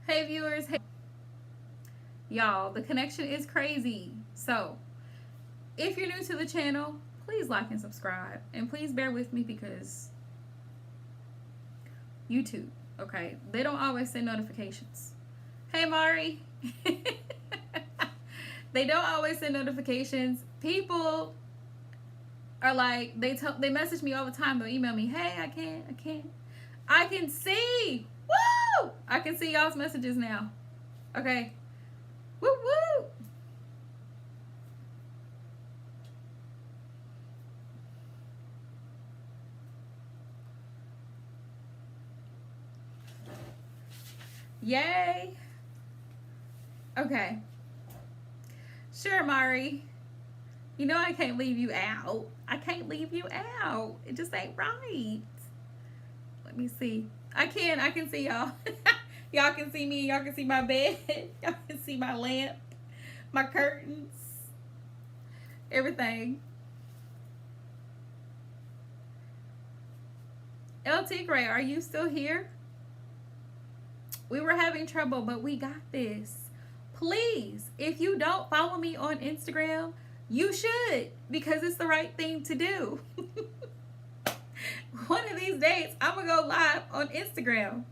Hey viewers, hey y'all, the connection is crazy. So, if you're new to the channel, please like and subscribe. And please bear with me because YouTube, okay, they don't always send notifications. Hey Mari. They don't always send notifications. People are like, they message me all the time, they'll email me, hey, I can't. I can see. Woo! I can see y'all's messages now. Okay. Woo woo! Yay! Okay. Sure, Mari. You know I can't leave you out. I can't leave you out. It just ain't right. Let me see. I can see y'all. Y'all can see me. Y'all can see my bed. Y'all can see my lamp, my curtains, everything. LT Gray, are you still here? We were having trouble, but we got this. Please, if you don't follow me on Instagram, you should, because it's the right thing to do. One of these days, I'm going to go live on Instagram.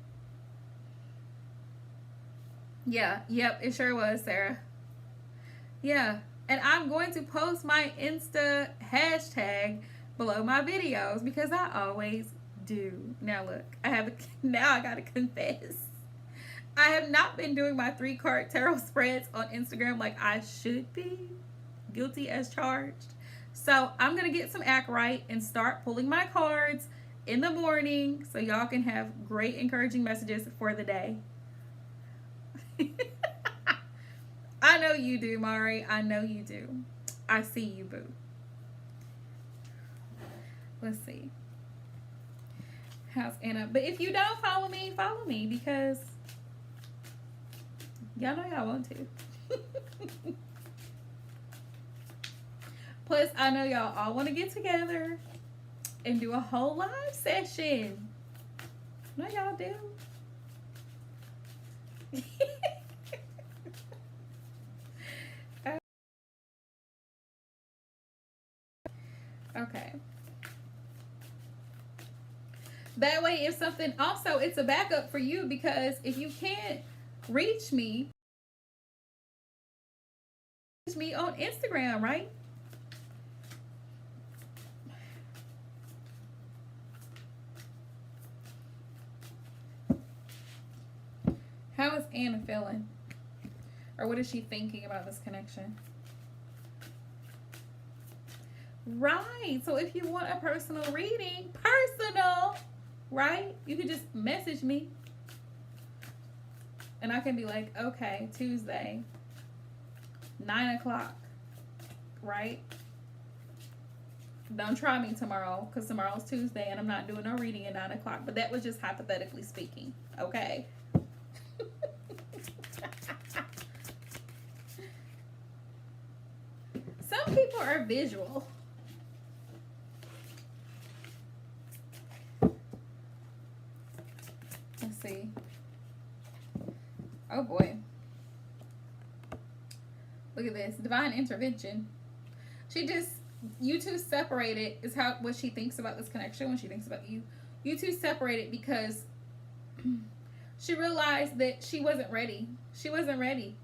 Yeah, yep, it sure was, Sarah. Yeah, and I'm going to post my Insta hashtag below my videos because I always do. Now look, now I gotta confess. I have not been doing my 3-card tarot spreads on Instagram like I should be. Guilty as charged. So I'm going to get some act right and start pulling my cards in the morning so y'all can have great encouraging messages for the day. I know you do, Mari. I know you do. I see you, boo. Let's see. How's Anna? But if you don't follow me because y'all know y'all want to. Plus, I know y'all all want to get together and do a whole live session. No, y'all do. Okay. That way, if something, also, it's a backup for you because if you can't reach me on Instagram, right? How is Anna feeling? Or what is she thinking about this connection? Right. So if you want a personal reading, right? You could just message me. And I can be like, okay, Tuesday, 9 o'clock, right? Don't try me tomorrow because tomorrow's Tuesday and I'm not doing no reading at 9 o'clock. But that was just hypothetically speaking, okay? Some people are visual. Let's see. Oh boy. Look at this. Divine intervention. She just, you two separated is how what she thinks about this connection when she thinks about you. You two separated because she realized that she wasn't ready. She wasn't ready.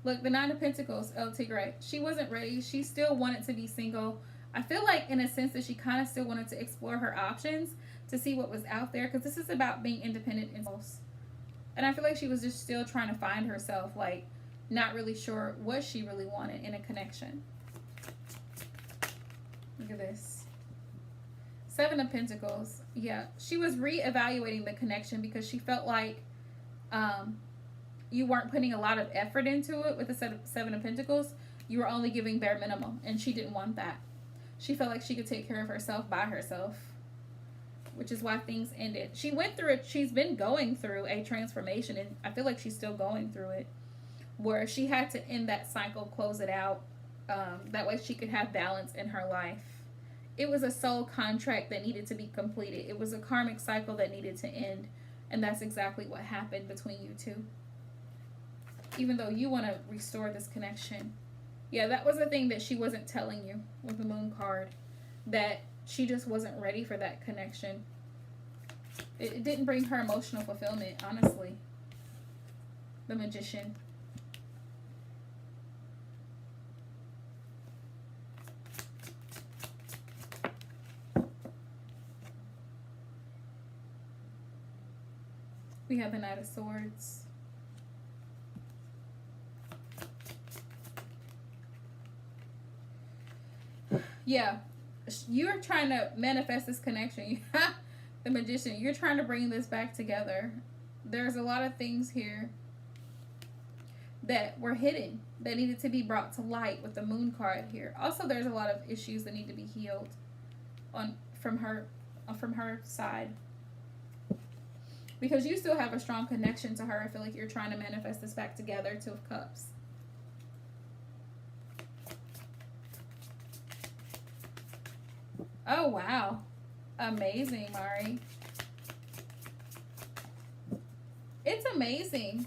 Look, the 9 of Pentacles, LT Gray. She wasn't ready. She still wanted to be single. I feel like in a sense that she kind of still wanted to explore her options to see what was out there because this is about being independent and I feel like she was just still trying to find herself, like not really sure what she really wanted in a connection. Look at this. 7 of Pentacles. Yeah, she was reevaluating the connection because she felt like you weren't putting a lot of effort into it with the 7 of Pentacles. You were only giving bare minimum, and she didn't want that. She felt like she could take care of herself by herself, which is why things ended. She went through it. She's been going through a transformation, and I feel like she's still going through it, where she had to end that cycle, close it out. That way she could have balance in her life. It was a soul contract that needed to be completed. It was a karmic cycle that needed to end And that's exactly what happened between you two. Even though you want to restore this connection. Yeah, that was the thing that she wasn't telling you with the moon card. That she just wasn't ready for that connection. It didn't bring her emotional fulfillment, honestly. The Magician. We have the Knight of Swords. Yeah, you're trying to manifest this connection. The Magician, you're trying to bring this back together. There's a lot of things here that were hidden that needed to be brought to light with the Moon card here. Also, there's a lot of issues that need to be healed from her side, because you still have a strong connection to her. I feel like you're trying to manifest this back together. Two of Cups. Oh, wow. Amazing, Mari. It's amazing.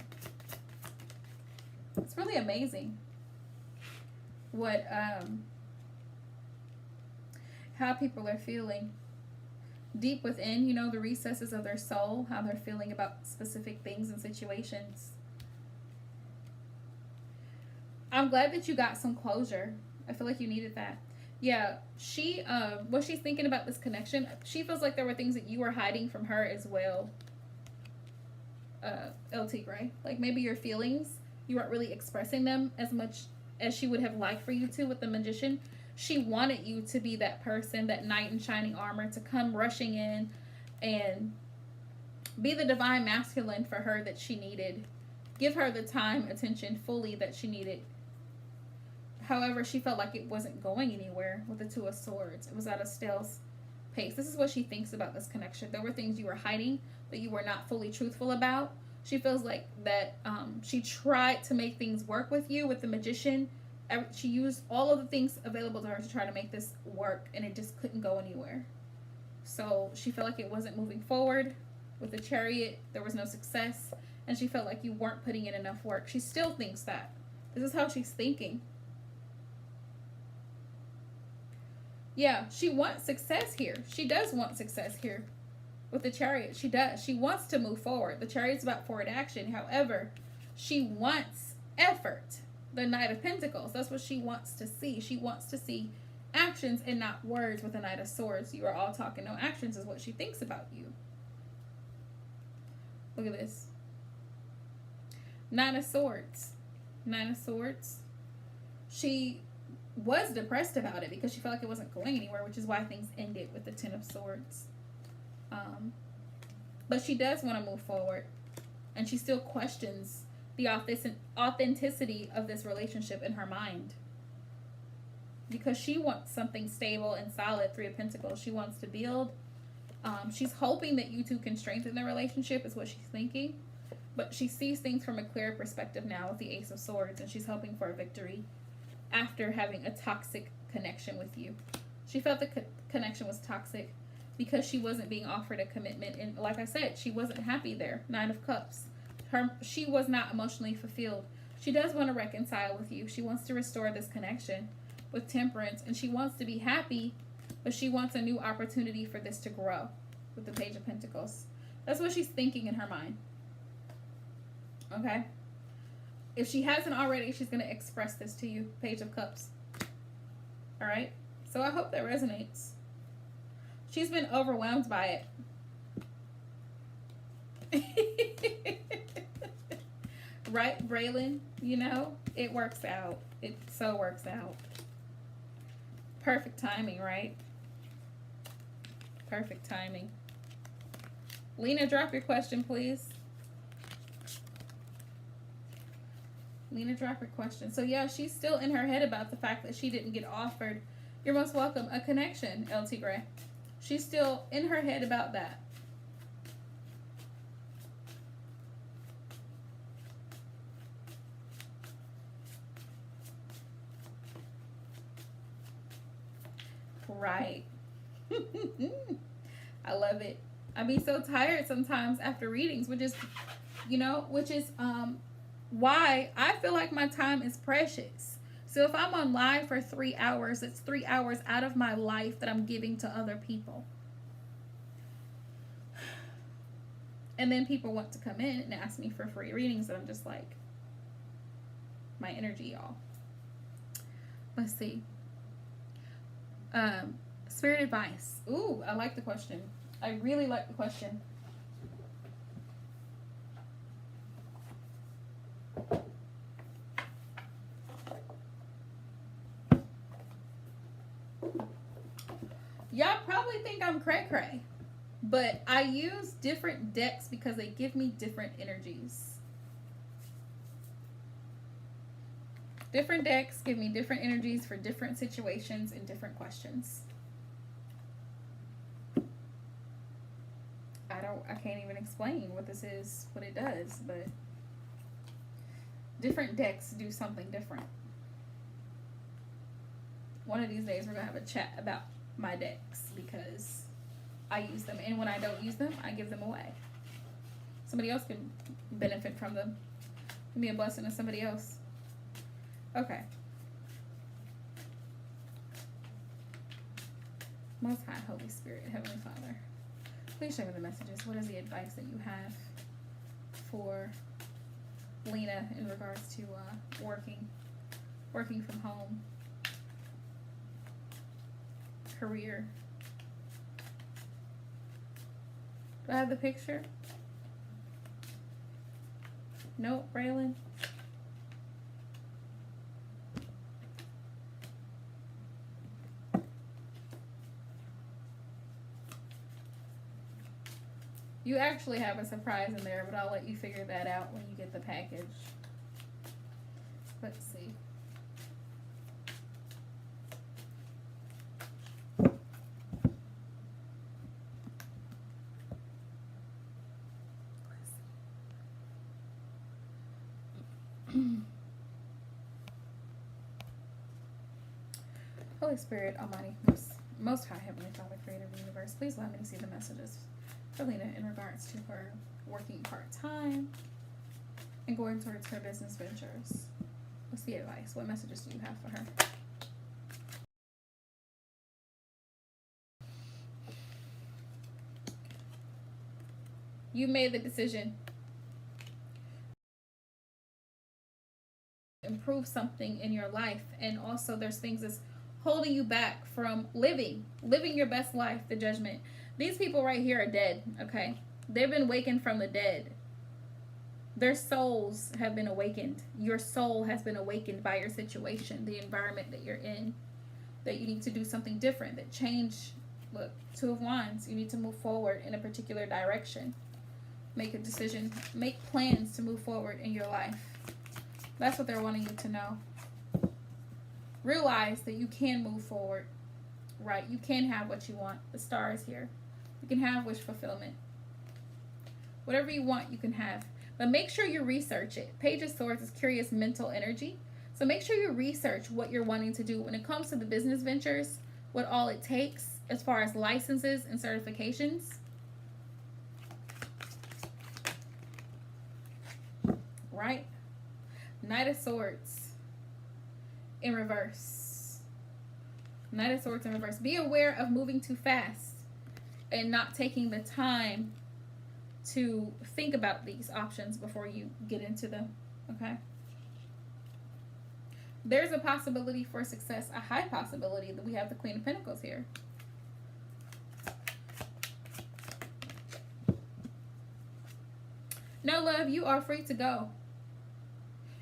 It's really amazing what how people are feeling deep within, you know, the recesses of their soul, how they're feeling about specific things and situations. I'm glad that you got some closure. I feel like you needed that. Yeah, she what she's thinking about this connection, she feels like there were things that you were hiding from her as well. LT Gray, like maybe your feelings, you weren't really expressing them as much as she would have liked for you to with the Magician. She wanted you to be that person, that knight in shining armor, to come rushing in and be the divine masculine for her that she needed. Give her the time, attention fully that she needed. However, she felt like it wasn't going anywhere with the Two of Swords. It was at a stale pace. This is what she thinks about this connection. There were things you were hiding that you were not fully truthful about. She feels like that she tried to make things work with you, with the Magician. She used all of the things available to her to try to make this work, and it just couldn't go anywhere. So she felt like it wasn't moving forward. With the Chariot, there was no success, and she felt like you weren't putting in enough work. She still thinks that. This is how she's thinking. Yeah, she wants success here. She does want success here. With the Chariot, she does. She wants to move forward. The Chariot's about forward action. However, she wants effort. The Knight of Pentacles, that's what she wants to see. She wants to see actions and not words with the Knight of Swords. You are all talking, no actions is what she thinks about you. Look at this. Nine of Swords. Nine of Swords. She was depressed about it because she felt like it wasn't going anywhere, which is why things ended with the Ten of Swords. But she does want to move forward, and she still questions the authenticity of this relationship in her mind, because she wants something stable and solid. Three of Pentacles. She wants to build. She's hoping that you two can strengthen the relationship is what she's thinking, but she sees things from a clearer perspective now with the Ace of Swords, and she's hoping for a victory after having a toxic connection with you. She felt the connection was toxic because she wasn't being offered a commitment, and like I said, she wasn't happy there. Nine of Cups. She was not emotionally fulfilled. She does want to reconcile with you. She wants to restore this connection with Temperance, and she wants to be happy, but she wants a new opportunity for this to grow with the Page of Pentacles. That's what she's thinking in her mind. Okay? If she hasn't already, she's going to express this to you. Page of Cups. All right? So I hope that resonates. She's been overwhelmed by it. Right, Braylon? You know, it works out. It so works out. Perfect timing, right? Perfect timing. Lena, drop your question, please. Lena, drop your question. So, yeah, she's still in her head about the fact that she didn't get offered, you're most welcome, a connection, LT Gray. She's still in her head about that. Right. I love it. I be so tired sometimes after readings, which is, why I feel like my time is precious. So if I'm on live for 3 hours, it's 3 hours out of my life that I'm giving to other people. And then people want to come in and ask me for free readings, and I'm just like, my energy, y'all. Let's see. Spirit advice. Ooh, I like the question. I really like the question. Y'all probably think I'm cray-cray, but I use different decks because they give me different energies. Different decks give me different energies for different situations and different questions. I can't even explain what this is, what it does, but different decks do something different. One of these days we're gonna have a chat about my decks because I use them, and when I don't use them, I give them away. Somebody else can benefit from them. Give me a blessing to somebody else. Okay. Most High, Holy Spirit, Heavenly Father, please show me the messages. What is the advice that you have for Lena in regards to working from home, career? Do I have the picture? Nope, Braylon. You actually have a surprise in there, but I'll let you figure that out when you get the package. Let's see. Holy Spirit, Almighty, most High, Heavenly Father, Creator of the universe, please allow me to see the messages for Lena in regards to her working part-time and going towards her business ventures. What's the advice? What messages do you have for her? You made the decision to improve something in your life, and also there's things that's holding you back from living your best life. The Judgment. These people right here are dead, okay? They've been wakened from the dead. Their souls have been awakened. Your soul has been awakened by your situation, the environment that you're in, that you need to do something different, that change. Look, Two of Wands. You need to move forward in a particular direction. Make a decision. Make plans to move forward in your life. That's what they're wanting you to know. Realize that you can move forward, right? You can have what you want. The Star is here. You can have wish fulfillment. Whatever you want, you can have. But make sure you research it. Page of Swords is curious mental energy. So make sure you research what you're wanting to do when it comes to the business ventures, what all it takes as far as licenses and certifications. Right? Knight of Swords in reverse. Knight of Swords in reverse. Be aware of moving too fast and not taking the time to think about these options before you get into them, okay? There's a possibility for success, a high possibility, that we have the Queen of Pentacles here. No, love, you are free to go.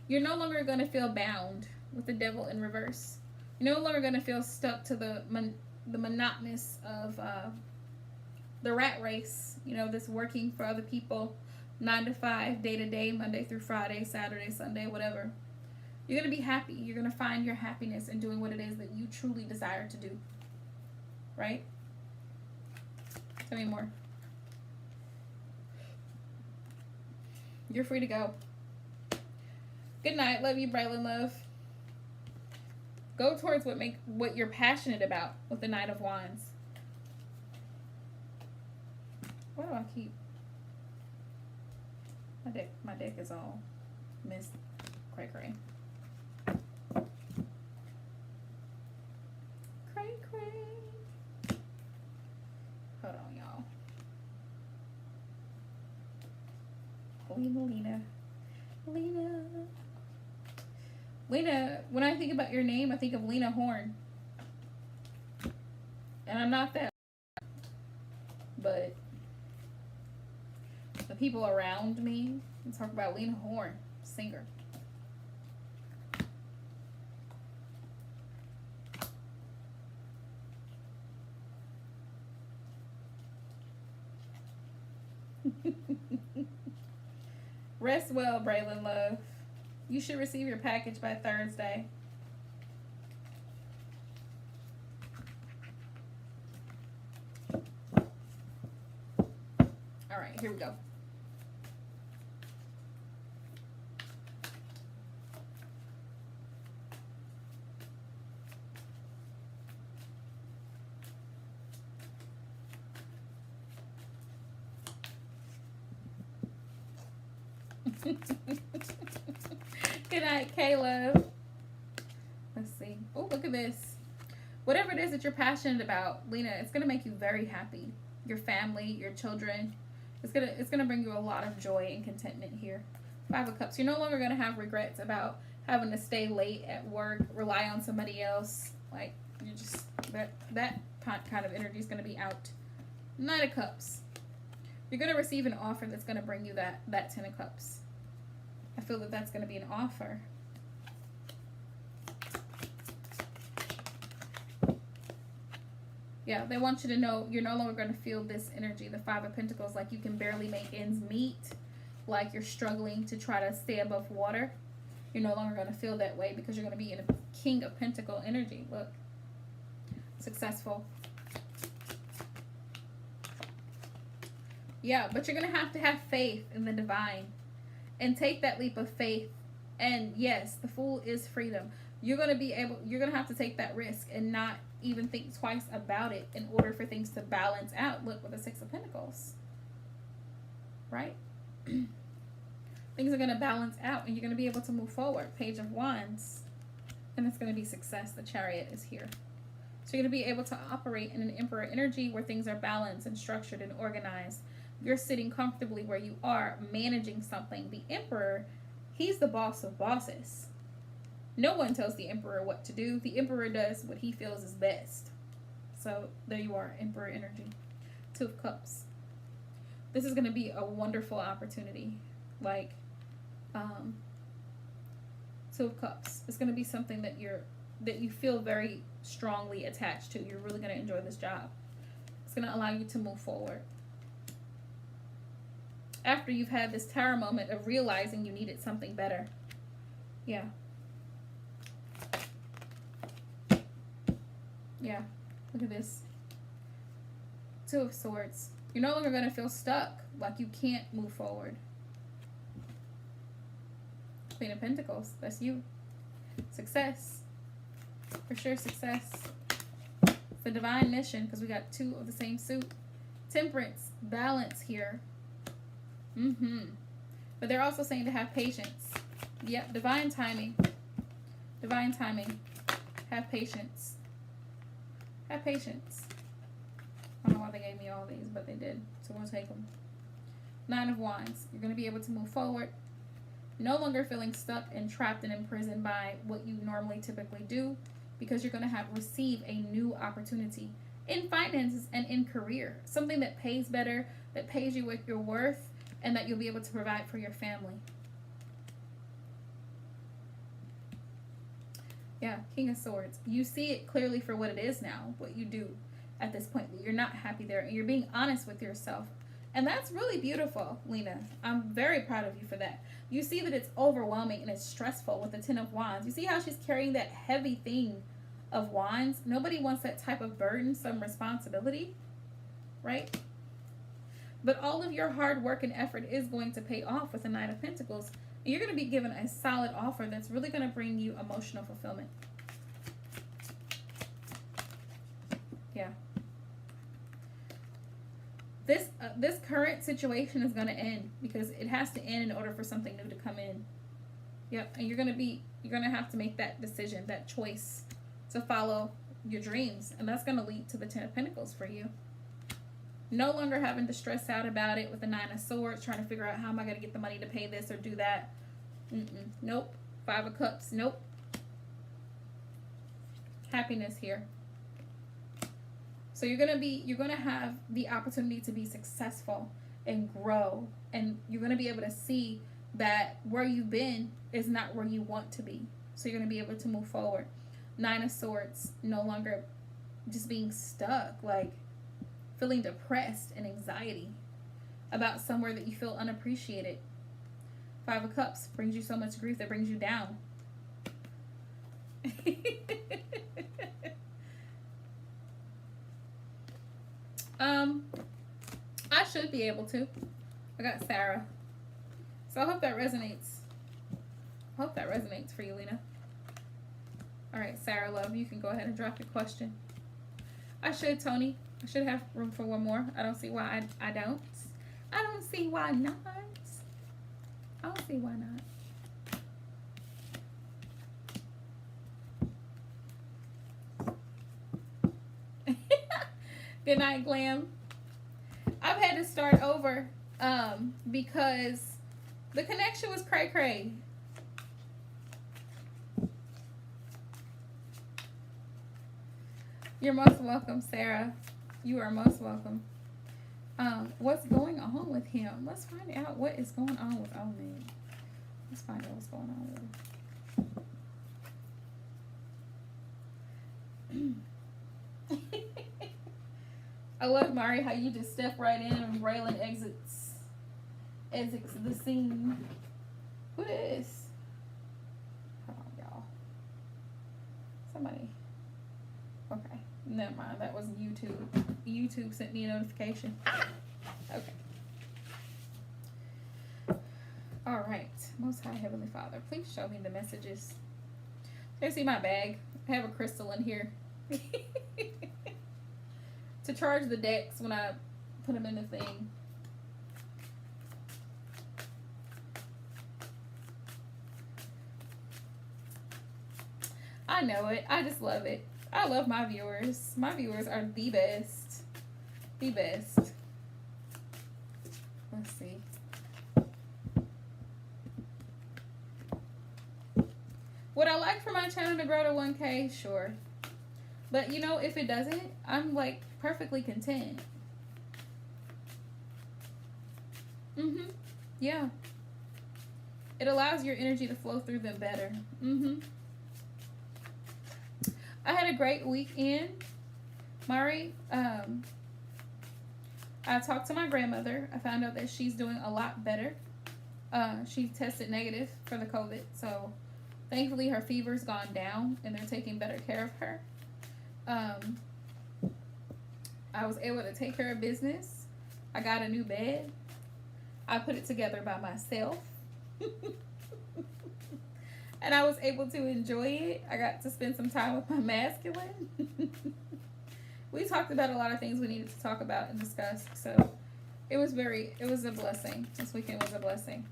You're no longer going to feel bound with the Devil in reverse. You're no longer going to feel stuck to the monotonous of the rat race, this working for other people, 9 to 5, day to day, Monday through Friday, Saturday, Sunday, whatever. You're going to be happy. You're going to find your happiness in doing what it is that you truly desire to do. Right? Tell me more. You're free to go. Good night. Love you, Braylon, love. Go towards what you're passionate about with the Knight of Wands. Why do I keep my deck is all missed. Cray. Hold on, y'all. Lena, when I think about your name, I think of Lena Horne. And I'm not that, but the people around me talk about Lena Horne, singer. Rest well, Braylon Love. You should receive your package by Thursday. All right, here we go. Good night, Caleb. Let's see. Oh, look at this. Whatever it is that you're passionate about, Lena, it's gonna make you very happy. Your family, your children. It's gonna bring you a lot of joy and contentment here. 5 of Cups. You're no longer gonna have regrets about having to stay late at work, rely on somebody else. Like you just that kind of energy is gonna be out. 9 of Cups. You're gonna receive an offer that's gonna bring you that 10 of Cups. I feel that that's going to be an offer. Yeah, they want you to know you're no longer going to feel this energy, the 5 of Pentacles, like you can barely make ends meet, like you're struggling to try to stay above water. You're no longer going to feel that way because you're going to be in a King of Pentacle energy. Look. Successful. Yeah, but you're going to have faith in the divine. And take that leap of faith. And yes, the Fool is freedom. You're going to have to take that risk and not even think twice about it in order for things to balance out. Look, with the 6 of Pentacles. Right? Things are going to balance out and you're going to be able to move forward. Page of Wands. And it's going to be success. The Chariot is here. So you're going to be able to operate in an Emperor energy where things are balanced and structured and organized. You're sitting comfortably where you are, managing something. The Emperor, he's the boss of bosses. No one tells the Emperor what to do. The Emperor does what he feels is best. So there you are, Emperor energy. 2 of Cups. This is going to be a wonderful opportunity. Like, 2 of Cups. It's going to be something that you feel very strongly attached to. You're really going to enjoy this job. It's going to allow you to move forward. After you've had this Tower moment of realizing you needed something better. Yeah. Yeah. Look at this. 2 of Swords. You're no longer going to feel stuck, like you can't move forward. Queen of Pentacles. That's you. Success. For sure, success. It's a divine mission because we got 2 of the same suit. Temperance. Balance here. But they're also saying to have patience. Yep, divine timing. Divine timing. Have patience. Have patience. I don't know why they gave me all these, but they did. So we'll take them. 9 of Wands. You're going to be able to move forward. No longer feeling stuck and trapped and imprisoned by what you normally typically do, because you're going to receive a new opportunity in finances and in career. Something that pays better, that pays you what you're worth, and that you'll be able to provide for your family. Yeah, King of Swords. You see it clearly for what it is now, what you do at this point. You're not happy there, and you're being honest with yourself. And that's really beautiful, Lena. I'm very proud of you for that. You see that it's overwhelming and it's stressful with the 10 of Wands. You see how she's carrying that heavy thing of Wands? Nobody wants that type of burdensome responsibility, right? But all of your hard work and effort is going to pay off with the 9 of Pentacles. And you're going to be given a solid offer that's really going to bring you emotional fulfillment. Yeah. This current situation is going to end, because it has to end in order for something new to come in. Yep. And you're going to have to make that decision, that choice to follow your dreams, and that's going to lead to the 10 of Pentacles for you. No longer having to stress out about it with the 9 of Swords, trying to figure out how am I going to get the money to pay this or do that. Nope. 5 of Cups. Nope. Happiness here. So you're going to have the opportunity to be successful and grow, and you're going to be able to see that where you've been is not where you want to be. So you're going to be able to move forward. 9 of Swords, no longer just being stuck, like feeling depressed and anxiety about somewhere that you feel unappreciated. 5 of Cups brings you so much grief that brings you down. I should be able to. I got Sarah. So I hope that resonates. I hope that resonates for you, Lena. All right, Sarah, love, you can go ahead and drop your question. I should, Tony. I should have room for one more. I don't see why I don't. I don't see why not. I don't see why not. Good night, Glam. I've had to start over because the connection was cray-cray. You're most welcome, Sarah. You are most welcome. What's going on with him? Let's find out what is going on with Omid. Let's find out what's going on with him. I love, Mari, how you just step right in and Raylan exits the scene. Who is? Hold on, y'all. Somebody. Okay. Never mind. That was YouTube. YouTube sent me a notification. Okay. All right. Most High Heavenly Father, please show me the messages. There's my bag. I have a crystal in here. To charge the decks when I put them in the thing. I know it. I just love it. I love my viewers. My viewers are the best. The best. Let's see. Would I like for my channel to grow to 1K? Sure. But you know, if it doesn't, I'm like perfectly content. Yeah. It allows your energy to flow through them better. I had a great weekend, Mari. I talked to my grandmother. I found out that she's doing a lot better. She tested negative for the COVID, so thankfully her fever's gone down and they're taking better care of her. I was able to take care of business. I got a new bed. I put it together by myself. And I was able to enjoy it. I got to spend some time with my masculine. We talked about a lot of things we needed to talk about and discuss. So it was a blessing. This weekend was a blessing.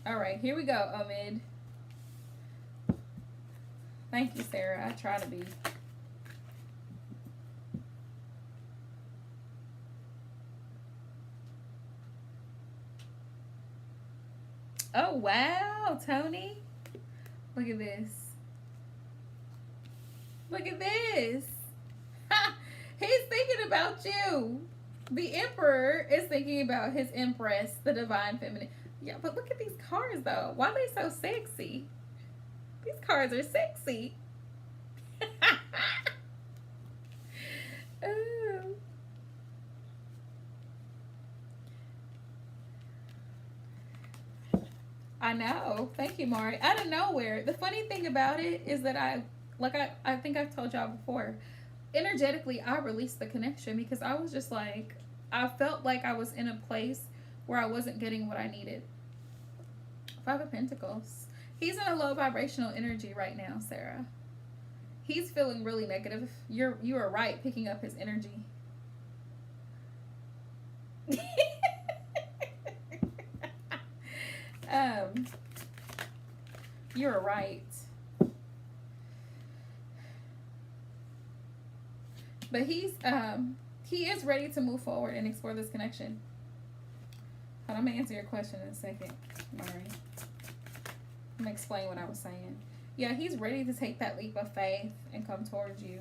All right, here we go, Omid. Thank you, Sarah. I try to be. Oh, wow, Tony. Look at this. Look at this. He's thinking about you. The Emperor is thinking about his Empress, the Divine Feminine. Yeah, but look at these cards, though. Why are they so sexy? These cards are sexy. Ooh. I know. Thank you, Mari. Out of nowhere. The funny thing about it is that I think I've told y'all before, energetically, I released the connection because I was just like, I felt like I was in a place where I wasn't getting what I needed. 5 of Pentacles. He's in a low vibrational energy right now, Sarah. He's feeling really negative. You are right, picking up his energy. um, you're right. But he is ready to move forward and explore this connection. But I'm gonna answer your question in a second, Mari. I'm gonna explain what I was saying. Yeah, he's ready to take that leap of faith and come towards you.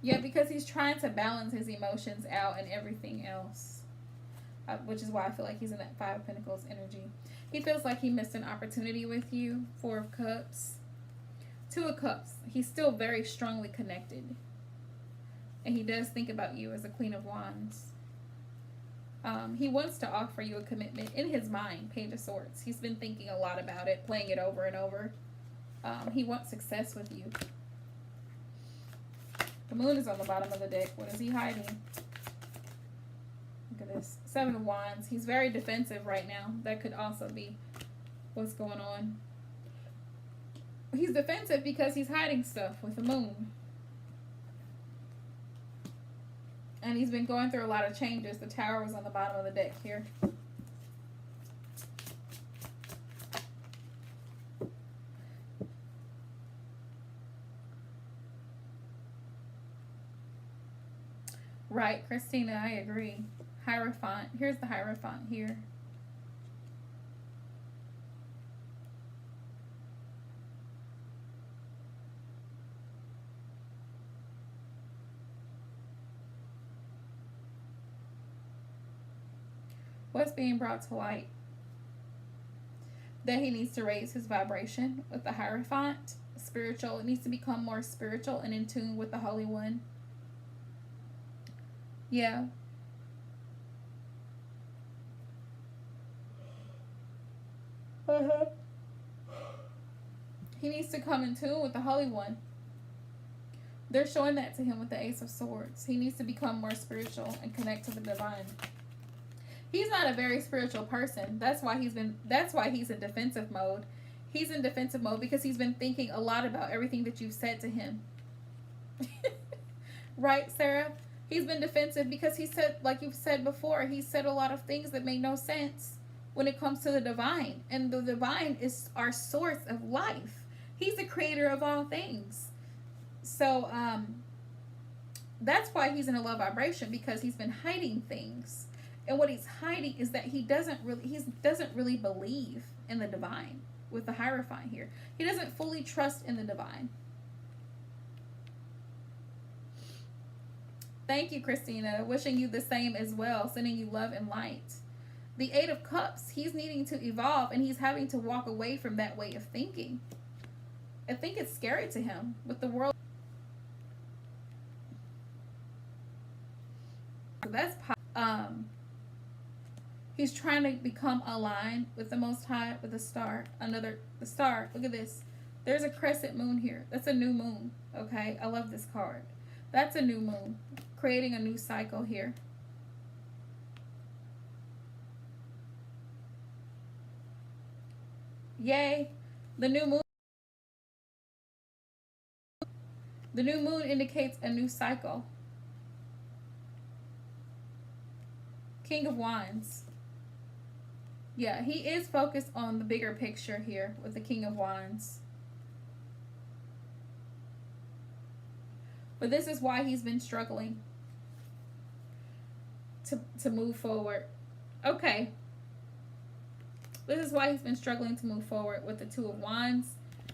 Yeah, because he's trying to balance his emotions out and everything else. Which is why I feel like he's in that Five of Pentacles energy. He feels like he missed an opportunity with you. Four of Cups. Two of Cups. He's still very strongly connected. And he does think about you as a Queen of Wands. He wants to offer you a commitment in his mind. Page of Swords. He's been thinking a lot about it, playing it over and over. He wants success with you. The moon is on the bottom of the deck. What is he hiding? Look at this. Seven of Wands. He's very defensive right now. That could also be what's going on. He's defensive because he's hiding stuff with the moon. And he's been going through a lot of changes. The Tower was on the bottom of the deck here. Right, Christina, I agree. Hierophant. Here's the Hierophant here. What's being brought to light? That he needs to raise his vibration with the Hierophant. Spiritual. It needs to become more spiritual and in tune with the Holy One. Yeah. He needs to come in tune with the Holy One. They're showing that to him with the Ace of Swords. He needs to become more spiritual and connect to the divine. He's not a very spiritual person. That's why he's in defensive mode. He's in defensive mode because he's been thinking a lot about everything that you've said to him. Right, Sarah? He's been defensive because he said, like you've said before, he said a lot of things that make no sense when it comes to the divine. And the divine is our source of life. He's the creator of all things. So, that's why he's in a low vibration, because he's been hiding things. And what he's hiding is that he doesn't really believe in the divine with the Hierophant here. He doesn't fully trust in the divine. Thank you, Christina. Wishing you the same as well. Sending you love and light. The Eight of Cups. He's needing to evolve, and he's having to walk away from that way of thinking. I think it's scary to him with the world. So that's he's trying to become aligned with the Most High, with the star. The star. Look at this. There's a crescent moon here. That's a new moon. Okay, I love this card. That's a new moon, creating a new cycle here. Yay! The new moon. The new moon indicates a new cycle. King of Wands. Yeah, he is focused on the bigger picture here with the King of Wands. But this is why he's been struggling to move forward. Okay. This is why he's been struggling to move forward with the Two of Wands,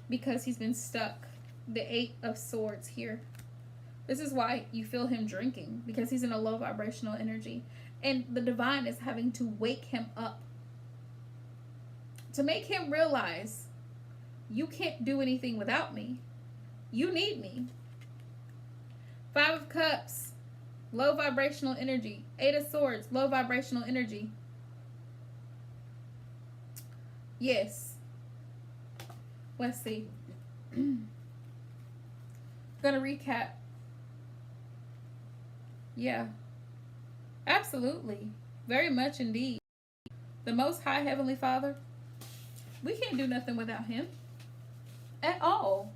because he's been stuck. The Eight of Swords here. This is why you feel him drinking, because he's in a low vibrational energy. And the divine is having to wake him up to make him realize, you can't do anything without me. You need me. Five of Cups, low vibrational energy. Eight of Swords, low vibrational energy. Yes. Let's see. Gonna recap. Yeah. Absolutely. Very much indeed. The Most High Heavenly Father, we can't do nothing without him. At all.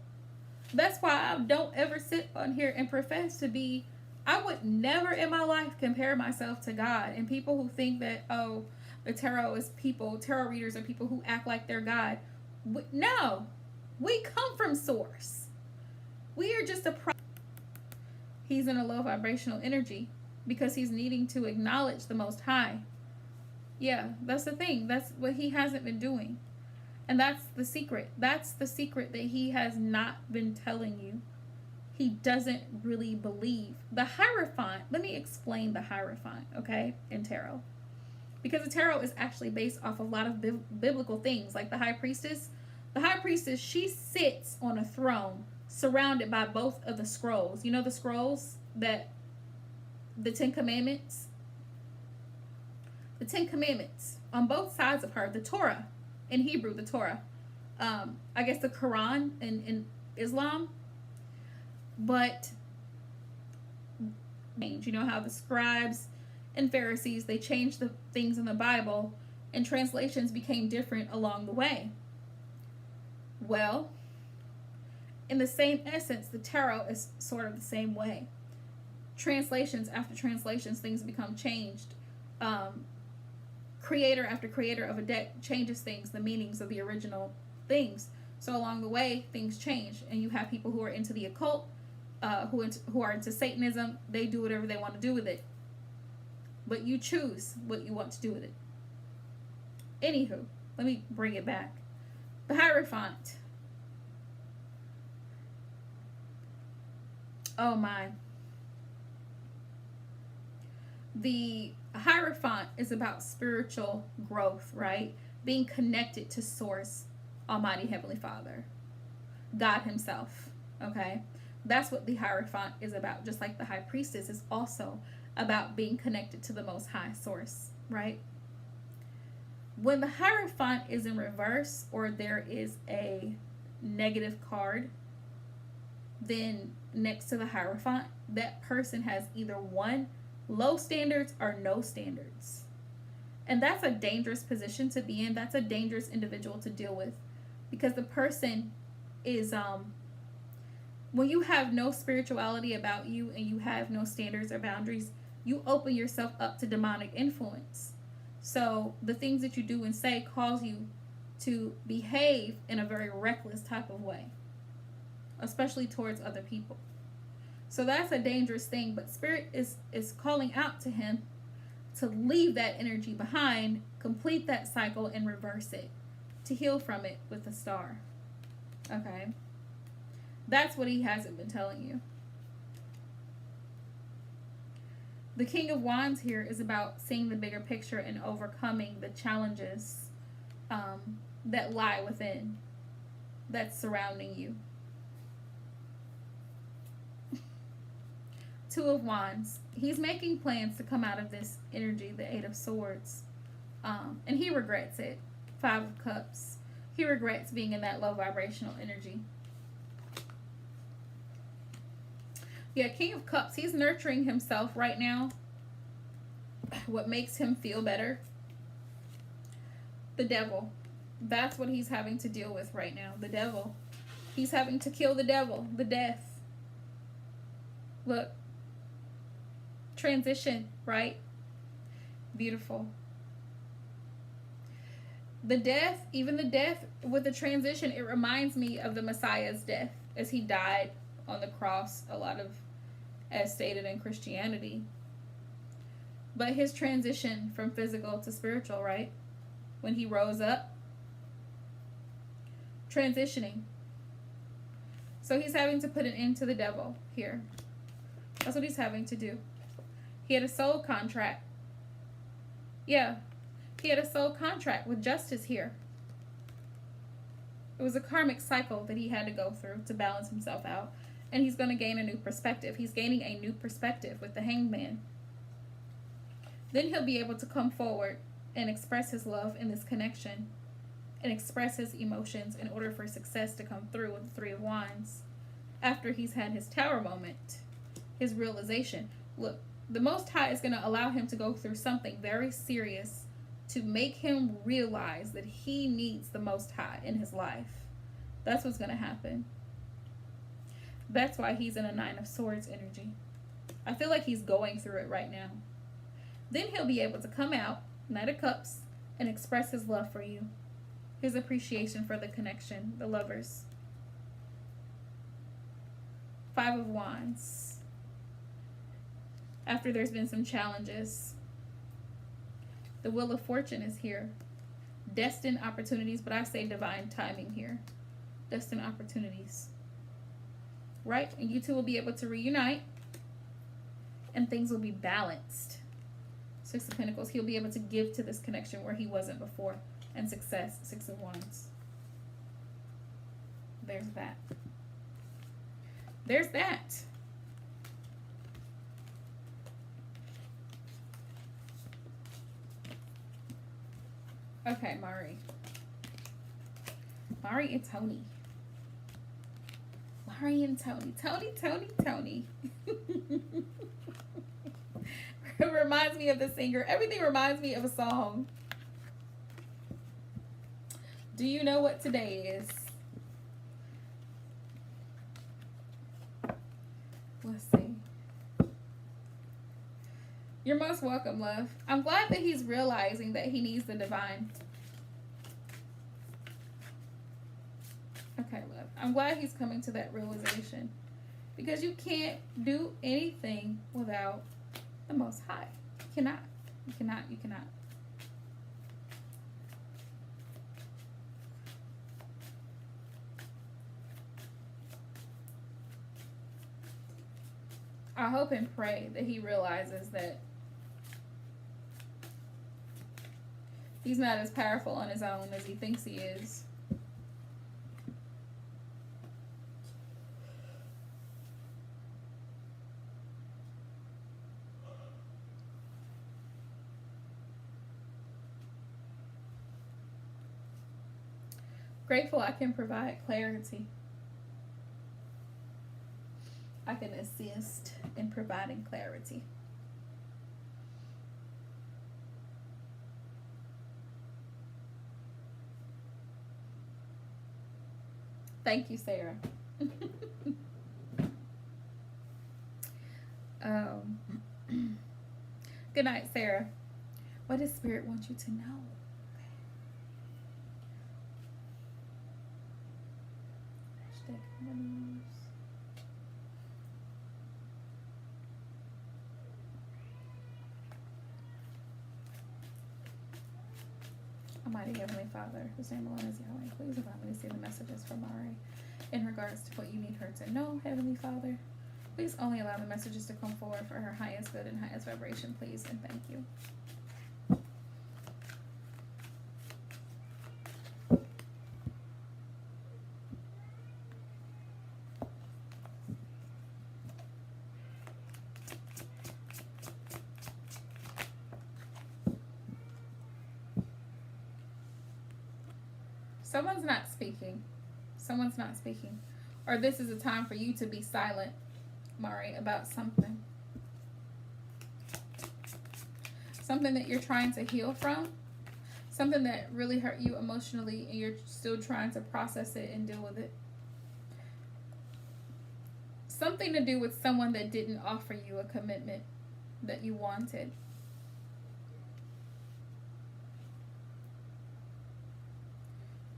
That's why I don't ever sit on here and profess to be. I would never in my life compare myself to God. And people who think that, oh, the tarot is people, tarot readers are people who act like they're God. No, we come from source. We are just a he's in a low vibrational energy because he's needing to acknowledge the Most High. Yeah, that's the thing. That's what he hasn't been doing. And that's the secret. That's the secret that he has not been telling you. He doesn't really believe. The Hierophant, let me explain the Hierophant, okay, in tarot. Because the tarot is actually based off of a lot of biblical things, like the High Priestess. The High Priestess, she sits on a throne surrounded by both of the scrolls. You know the scrolls that, the Ten Commandments? The Ten Commandments on both sides of her. The Torah, in Hebrew, the Torah. I guess the Quran in Islam. But, you know how the scribes and Pharisees, they changed the things in the Bible and translations became different along the way. Well, in the same essence, the tarot is sort of the same way. Translations after translations, things become changed. Creator after creator of a deck changes things, the meanings of the original things. So along the way, things change. And you have people who are into the occult, who are into Satanism. They do whatever they want to do with it. But you choose what you want to do with it. Anywho, let me bring it back. The Hierophant. Oh my. The Hierophant is about spiritual growth, right? Being connected to Source, Almighty Heavenly Father, God Himself, okay? That's what the Hierophant is about, just like the High Priestess is also about being connected to the Most High Source, right? When the Hierophant is in reverse or there is a negative card, then next to the Hierophant, that person has either one, low standards or no standards. And that's a dangerous position to be in. That's a dangerous individual to deal with, because the person is, when you have no spirituality about you and you have no standards or boundaries, you open yourself up to demonic influence. So the things that you do and say cause you to behave in a very reckless type of way, especially towards other people. So that's a dangerous thing, but Spirit is calling out to him to leave that energy behind, complete that cycle, and reverse it, to heal from it with a star. Okay? That's what he hasn't been telling you. The King of Wands here is about seeing the bigger picture and overcoming the challenges that lie within, that's surrounding you. Two of Wands. He's making plans to come out of this energy, the Eight of Swords. And he regrets it. Five of Cups. He regrets being in that low vibrational energy. Yeah, King of Cups. He's nurturing himself right now. What makes him feel better? The Devil. That's what he's having to deal with right now. The Devil. He's having to kill the devil. The death. Look. Transition, right? Beautiful. The death, even the death with the transition, it reminds me of the Messiah's death as he died on the cross, a lot of, as stated in Christianity. But his transition from physical to spiritual, right? When he rose up, transitioning. So he's having to put an end to the devil here. That's what he's having to do. He had a soul contract. Yeah. He had a soul contract with justice here. It was a karmic cycle that he had to go through to balance himself out. And he's going to gain a new perspective. He's gaining a new perspective with the Hanged Man. Then he'll be able to come forward and express his love in this connection. And express his emotions in order for success to come through with the Three of Wands. After he's had his Tower moment. His realization. Look. The Most High is going to allow him to go through something very serious to make him realize that he needs the Most High in his life. That's what's going to happen. That's why he's in a Nine of Swords energy. I feel like he's going through it right now. Then he'll be able to come out, Knight of Cups, and express his love for you. His appreciation for the connection, the lovers. Five of Wands. After there's been some challenges. The Wheel of Fortune is here. Destined opportunities, but I say divine timing here. Destined opportunities. Right? And you two will be able to reunite. And things will be balanced. Six of Pentacles. He'll be able to give to this connection where he wasn't before. And success. Six of Wands. There's that. There's that. Okay, Mari. Mari and Tony. Mari and Tony. Tony. It reminds me of the singer. Everything reminds me of a song. Do you know what today is? Let's see. You're most welcome, love. I'm glad that he's realizing that he needs the divine. Okay, love. I'm glad he's coming to that realization. Because you can't do anything without the Most High. You cannot. You cannot. You cannot. I hope and pray that he realizes that he's not as powerful on his own as he thinks he is. Grateful I can provide clarity. I can assist in providing clarity. Thank you, Sarah. Good night, Sarah. What does Spirit want you to know? Almighty Heavenly Father, whose name alone is Yahweh, please allow me to see the messages from Mari in regards to what you need her to know, Heavenly Father. Please only allow the messages to come forward for her highest good and highest vibration, please, and thank you. Someone's not speaking. Someone's not speaking. Or this is a time for you to be silent, Mari, about something. Something that you're trying to heal from. Something that really hurt you emotionally and you're still trying to process it and deal with it. Something to do with someone that didn't offer you a commitment that you wanted.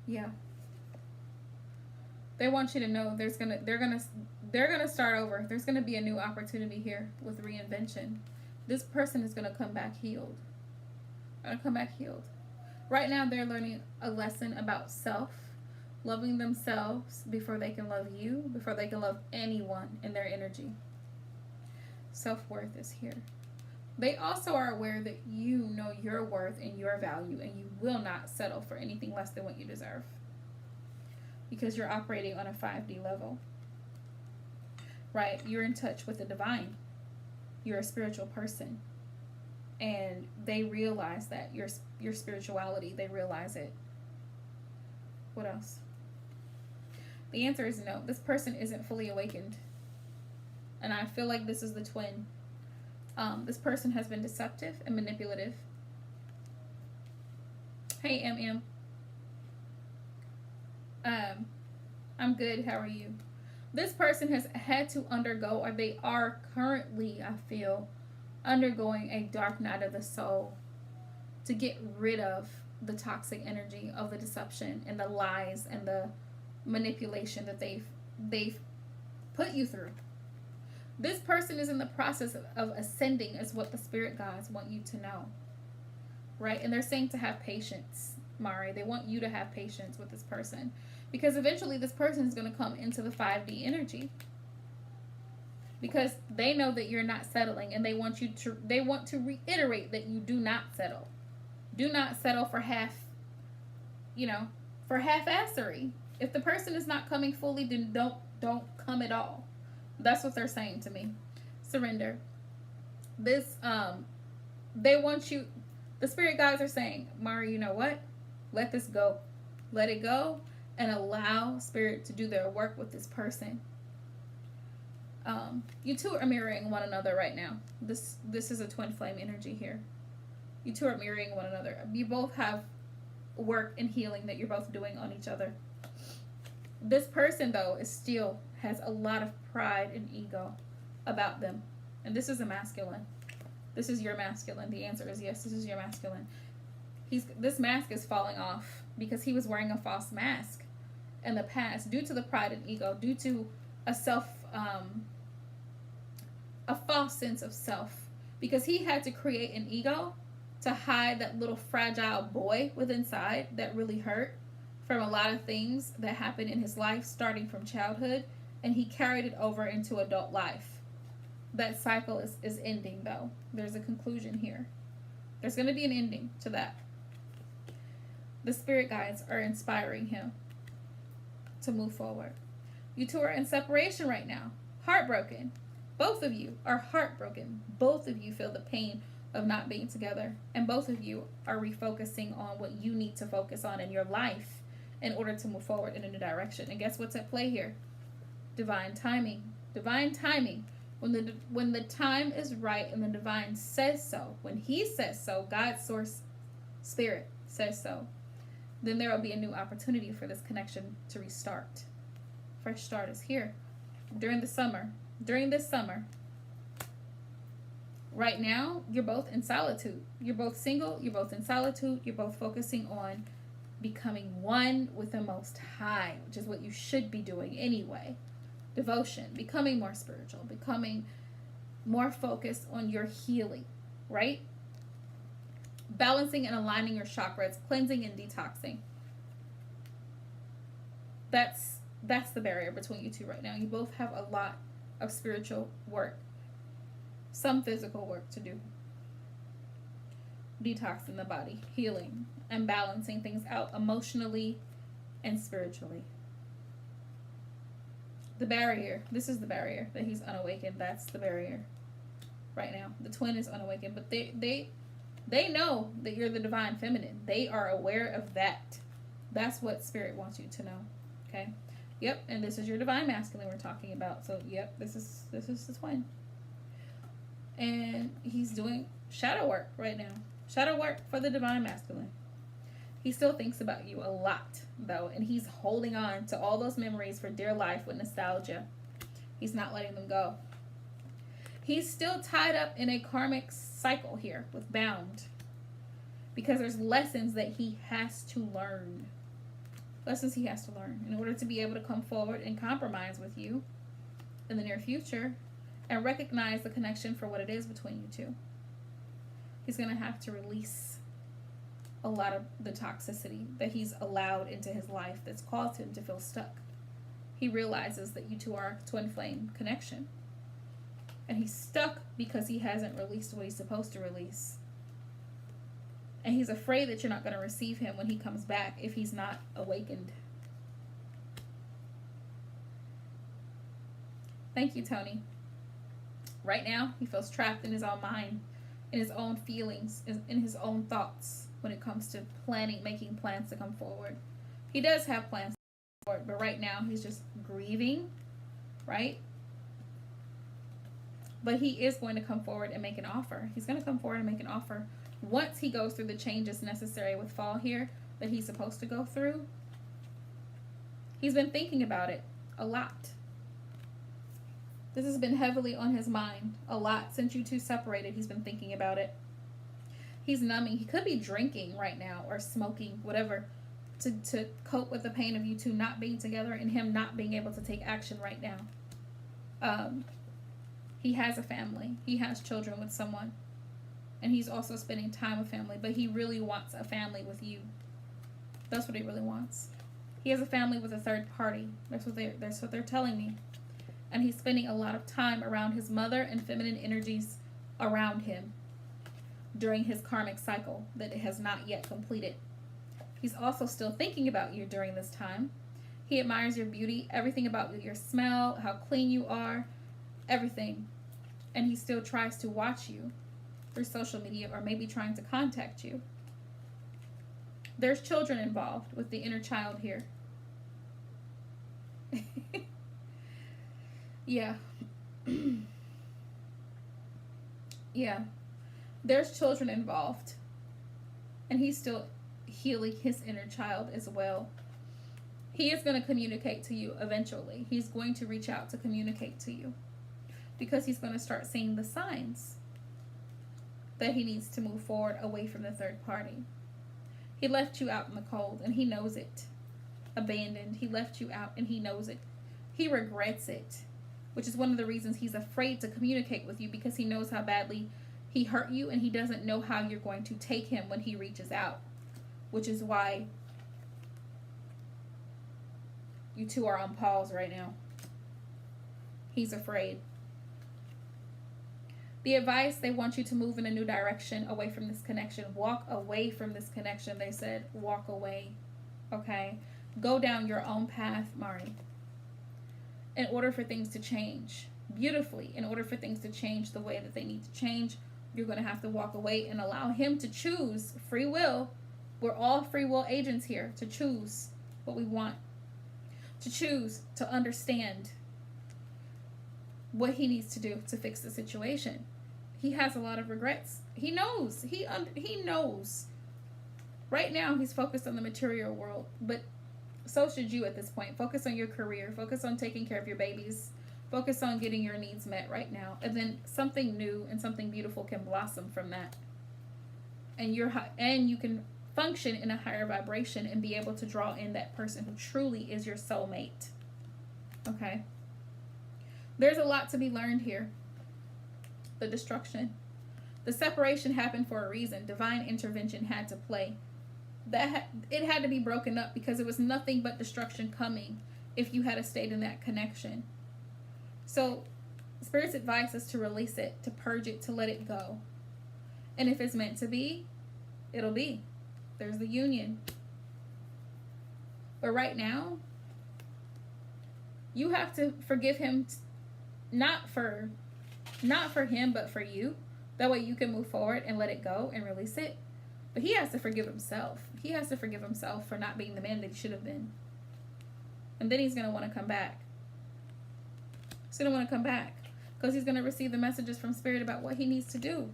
Yeah. They want you to know they're gonna start over. There's gonna be a new opportunity here with reinvention. This person is gonna come back healed. Right now they're learning a lesson about self, loving themselves before they can love you, before they can love anyone in their energy. Self-worth is here. They also are aware that you know your worth and your value, and you will not settle for anything less than what you deserve. Because you're operating on a 5D level. Right? You're in touch with the divine. You're a spiritual person. And they realize that your spirituality, they realize it. What else? The answer is no. This person isn't fully awakened. And I feel like this is the twin. This person has been deceptive and manipulative. Hey, MM. I'm good. How are you? This person has had to undergo, or they are currently, I feel, undergoing a dark night of the soul to get rid of the toxic energy of the deception and the lies and the manipulation that they've put you through. This person is in the process of ascending, is what the spirit guides want you to know, right? And they're saying to have patience, Mari. They want you to have patience with this person, because eventually this person is going to come into the 5D energy, because they know that you're not settling, and they want to reiterate that you do not settle. Do not settle for for half-assery. If the person is not coming fully, then don't come at all. That's what they're saying to me. Surrender. This they want you, the spirit guides are saying, Mari, you know what? Let this go. Let it go and allow spirit to do their work with this person. You two are mirroring one another right now. This is a twin flame energy here. You two are mirroring one another. You both have work and healing that you're both doing on each other. This person, though, still has a lot of pride and ego about them. And this is a masculine. This is your masculine. The answer is yes, this is your masculine. This mask is falling off because he was wearing a false mask in the past due to the pride and ego, due to a false sense of self, because he had to create an ego to hide that little fragile boy within inside that really hurt from a lot of things that happened in his life starting from childhood, and he carried it over into adult life. That cycle is ending, though. There's a conclusion here. There's going to be an ending to that. The spirit guides are inspiring him to move forward. You two are in separation right now. Heartbroken. Both of you are heartbroken. Both of you feel the pain of not being together. And both of you are refocusing on what you need to focus on in your life in order to move forward in a new direction. And guess what's at play here? Divine timing. Divine timing. When the time is right and the divine says so, when he says so, God's source spirit says so, then there will be a new opportunity for this connection to restart. Fresh start is here. During this summer. Right now, you're both in solitude. You're both single. You're both in solitude. You're both focusing on becoming one with the Most High, which is what you should be doing anyway. Devotion, becoming more spiritual, becoming more focused on your healing, right? Balancing and aligning your chakras, cleansing and detoxing. That's the barrier between you two right now. You both have a lot of spiritual work, some physical work to do. Detoxing the body, healing, and balancing things out emotionally and spiritually. The barrier, this is the barrier that he's unawakened. That's the barrier right now. The twin is unawakened, but they know that you're the divine feminine. They are aware of that. That's what spirit wants you to know. Okay? Yep, and this is your divine masculine we're talking about. So, yep, this is the twin. And he's doing shadow work right now. Shadow work for the divine masculine. He still thinks about you a lot, though, and he's holding on to all those memories for dear life with nostalgia. He's not letting them go. He's still tied up in a karmic cycle here with bound, because there's lessons that he has to learn. Lessons he has to learn in order to be able to come forward and compromise with you in the near future and recognize the connection for what it is between you two. He's going to have to release a lot of the toxicity that he's allowed into his life that's caused him to feel stuck. He realizes that you two are a twin flame connection. And he's stuck because he hasn't released what he's supposed to release. And he's afraid that you're not going to receive him when he comes back if he's not awakened. Thank you, Tony. Right now, he feels trapped in his own mind, in his own feelings, in his own thoughts when it comes to making plans to come forward. He does have plans to come forward, but right now he's just grieving, right? But he is going to come forward and make an offer. He's going to come forward and make an offer once he goes through the changes necessary with fall here that he's supposed to go through. He's been thinking about it a lot. This has been heavily on his mind a lot since you two separated. He's been thinking about it. He's numbing. He could be drinking right now or smoking, whatever, to cope with the pain of you two not being together and him not being able to take action right now. He has a family. He has children with someone. And he's also spending time with family. But he really wants a family with you. That's what he really wants. He has a family with a third party. That's what they're telling me. And he's spending a lot of time around his mother and feminine energies around him during his karmic cycle that has not yet completed. He's also still thinking about you during this time. He admires your beauty, everything about you, your smell, how clean you are, everything. And he still tries to watch you through social media or maybe trying to contact you. There's children involved with the inner child here. Yeah. Yeah. There's children involved. And he's still healing his inner child as well. He is going to communicate to you eventually. He's going to reach out to communicate to you. Because he's going to start seeing the signs that he needs to move forward away from the third party. He left you out in the cold and he knows it. Abandoned. He left you out and he knows it. He regrets it. Which is one of the reasons he's afraid to communicate with you, because he knows how badly he hurt you and he doesn't know how you're going to take him when he reaches out. Which is why you two are on pause right now. He's afraid. The advice, they want you to move in a new direction away from this connection. Walk away from this connection, they said. Walk away. Okay? Go down your own path, Mari. In order for things to change beautifully, in order for things to change the way that they need to change, you're going to have to walk away and allow him to choose. Free will. We're all free will agents here to choose what we want. To choose to understand what he needs to do to fix the situation. He has a lot of regrets. He knows. He knows. Right now, he's focused on the material world, but so should you at this point. Focus on your career. Focus on taking care of your babies. Focus on getting your needs met right now. And then something new and something beautiful can blossom from that. And you can function in a higher vibration and be able to draw in that person who truly is your soulmate. Okay? There's a lot to be learned here. The destruction. The separation happened for a reason. Divine intervention had to play. It had to be broken up because it was nothing but destruction coming if you had stayed in that connection. So, Spirit's advice is to release it, to purge it, to let it go. And if it's meant to be, it'll be. There's the union. But right now, you have to forgive him, not for him, but for you. That way you can move forward and let it go and release it. But he has to forgive himself. He has to forgive himself for not being the man that he should have been. And then he's going to want to come back. He's going to want to come back. Because he's going to receive the messages from Spirit about what he needs to do.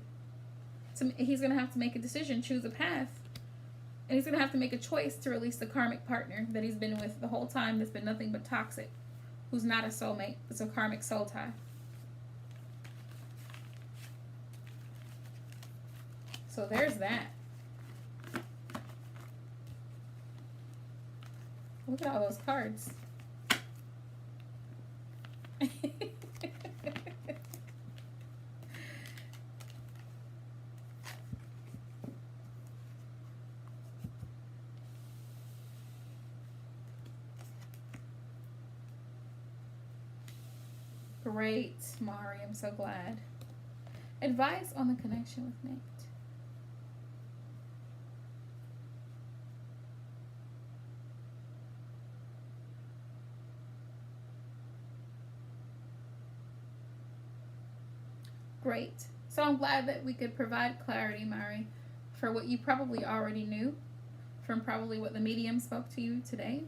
So he's going to have to make a decision, choose a path. And he's going to have to make a choice to release the karmic partner that he's been with the whole time that's been nothing but toxic. Who's not a soulmate. It's a karmic soul tie. So there's that. Look at all those cards. Great, Mari. I'm so glad. Advice on the connection with Nate. Great. So I'm glad that we could provide clarity, Mari, for what you probably already knew, from probably what the medium spoke to you today,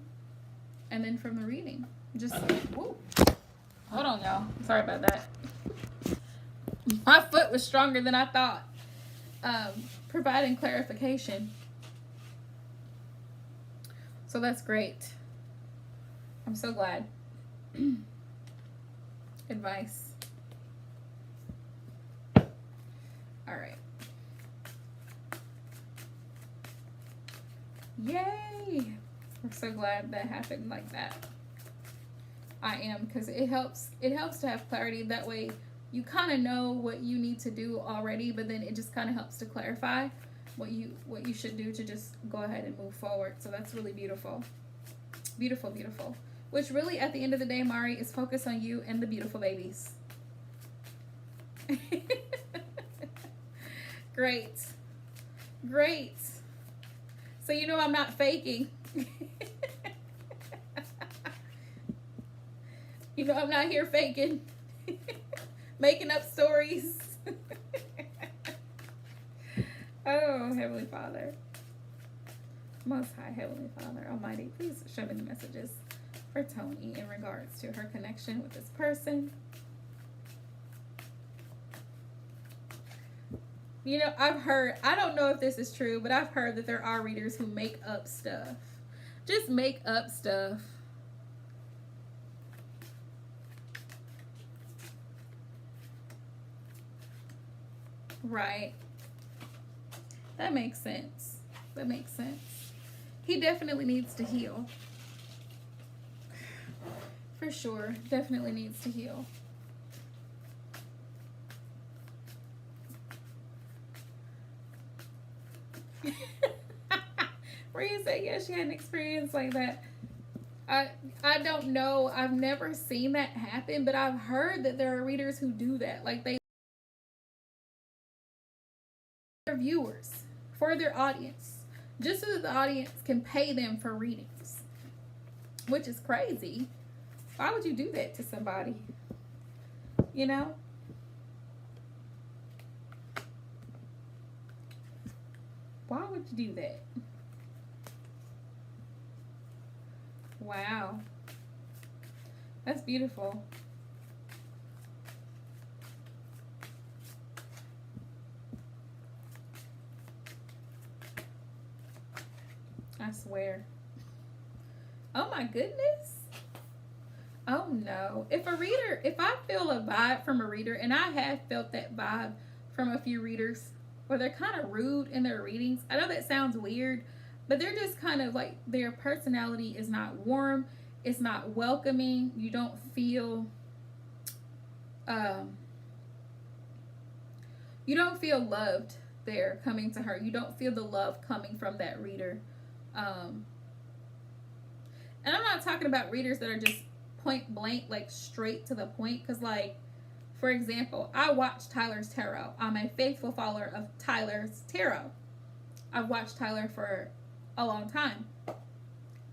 and then from the reading. Just, whoa. Hold on, y'all. Sorry about that. My foot was stronger than I thought. Providing clarification. So that's great. I'm so glad. advice. All right. Yay! We're so glad that happened like that. I am, because it helps to have clarity. That way you kind of know what you need to do already, but then it just kind of helps to clarify what you should do to just go ahead and move forward. So that's really beautiful. Beautiful, beautiful. Which really, at the end of the day, Mari, is focused on you and the beautiful babies. Great. Great. So you know I'm not faking. You know I'm not here faking. Making up stories. Oh, Heavenly Father. Most High Heavenly Father Almighty, please show me the messages for Toni in regards to her connection with this person. You know, I've heard, I don't know if this is true, but I've heard that there are readers who make up stuff. Just make up stuff. Right. That makes sense. That makes sense. He definitely needs to heal. For sure. Definitely needs to heal. Rhea said, yeah, she had an experience like that. I don't know. I've never seen that happen, but I've heard that there are readers who do that. Like, they their viewers, for their audience, just so that the audience can pay them for readings, which is crazy. Why would you do that to somebody? You know? Why would you do that? Wow. That's beautiful. I swear. Oh my goodness. Oh no. If I feel a vibe from a reader, and I have felt that vibe from a few readers, where they're kind of rude in their readings. I know that sounds weird, but they're just kind of like, their personality is not warm. It's not welcoming. You don't feel, loved there coming to her. You don't feel the love coming from that reader. And I'm not talking about readers that are just point blank, like straight to the point. Because, like, for example, I watch Tyler's tarot. I'm a faithful follower of Tyler's tarot. I've watched Tyler for a long time.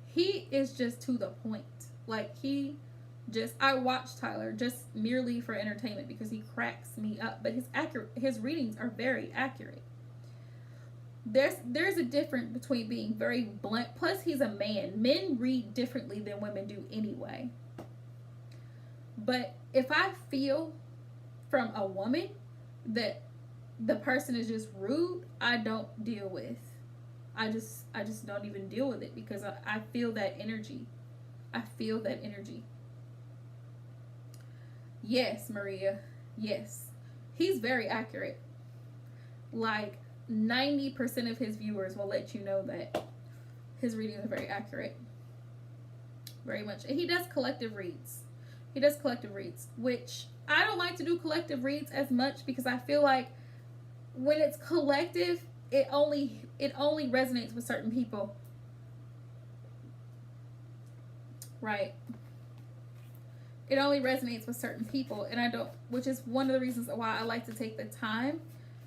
He is just to the point. Like, I watch Tyler just merely for entertainment because he cracks me up. But his readings are very accurate. There's a difference between being very blunt. Plus, he's a man. Men read differently than women do anyway. But if I feel from a woman that the person is just rude, I don't deal with. I just don't even deal with it, because I feel that energy. I feel that energy. Yes, Maria. Yes. He's very accurate. Like, 90% of his viewers will let you know that his readings are very accurate. Very much. And he does collective reads. Which I don't like to do collective reads as much, because I feel like when it's collective, it only resonates with certain people. Right. It only resonates with certain people, and which is one of the reasons why I like to take the time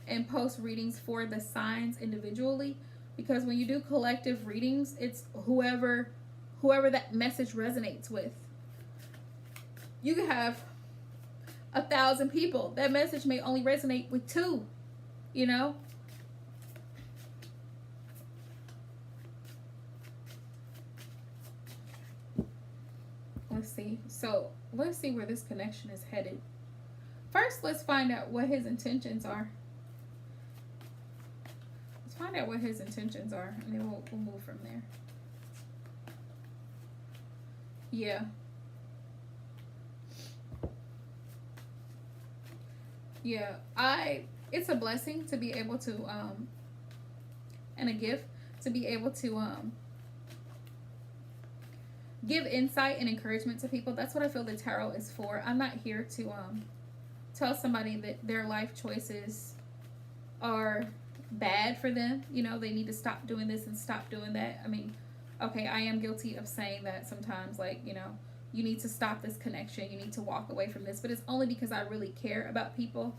and post readings for the signs individually, because when you do collective readings, it's whoever that message resonates with. You can have 1,000 people. That message may only resonate with 2, you know? Let's see. So let's see where this connection is headed. First, let's find out what his intentions are. Find out what his intentions are, and then we'll move from there. Yeah. Yeah, it's a blessing to be able to and a gift to be able to give insight and encouragement to people. That's what I feel the tarot is for. I'm not here to tell somebody that their life choices are bad for them. You know, they need to stop doing this and stop doing that. I mean, okay, I am guilty of saying that sometimes, like, you know, you need to stop this connection, you need to walk away from this, but it's only because I really care about people.